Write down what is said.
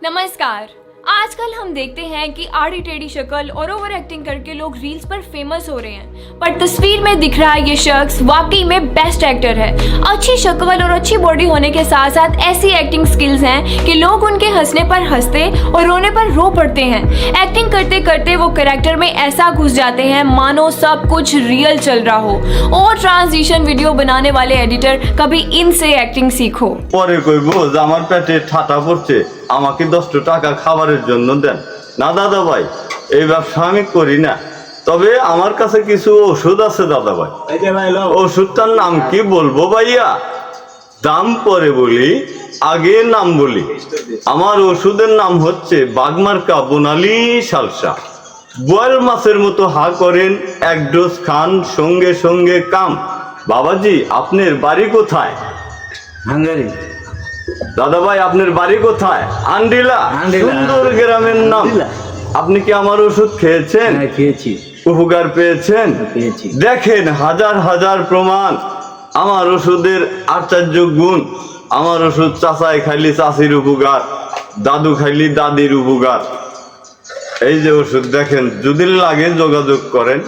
नमस्कार। आजकल हम देखते हैं कि आड़ी टेढ़ी शक्ल और ओवर एक्टिंग करके लोग रील्स पर फेमस हो रहे हैं, पर तस्वीर में दिख रहा ये शख्स वाकई में बेस्ट एक्टर है। अच्छी शक्ल और अच्छी बॉडी होने के साथ साथ ऐसी एक्टिंग स्किल्स हैं कि लोग उनके हंसने पर हंसते और रोने पर रो पड़ते हैं। एक्टिंग करते करते वो कैरेक्टर में ऐसा घुस जाते हैं मानो सब कुछ रियल चल रहा हो। और ट्रांजिशन वीडियो बनाने वाले एडिटर, कभी इनसे एक्टिंग सीखो। পরে কইবো যে আমার পেটে ঠাটা পড়ছে, আমাকে 10 টাকা খাবারের জন্য দেন। না দাদা ভাই, এই ব্যবসা আমি করি না, তবে আমার কাছে কিছু ওষুধ আছে দাদা ভাই। ওষুধটার নাম কি বলবো ভাইয়া? দাম পরে বলি, আগে নাম বলি। আমার ওষুধের নাম হচ্ছে বাগমার্কা বনালি সালসা। বোয়াল মাছের মতো হা করেন, এক ডোজ খান, সঙ্গে সঙ্গে কাম। বাবাজি, আপনার বাড়ি কোথায়? হাঙ্গারি। দাদা ভাই, আপনার বাড়ি কোথায়? আন্ডিলা। আন্ডিলা। সুন্দর গ্রামের নাম। আন্ডিলা। আপনি কি আমার ওষুধ খেয়েছেন? হ্যাঁ, খেয়েছি। উপকার পেয়েছেন? পেয়েছি। দেখেন হাজার হাজার প্রমাণ আমার ওষুধের আশ্চর্য গুণ। আমার ওষুধ চাচাই খাইলি চাচির উপকার, দাদু খাইলি দাদির উপকার। এই যে ওষুধ দেখেন, যদি লাগে যোগাযোগ করেন।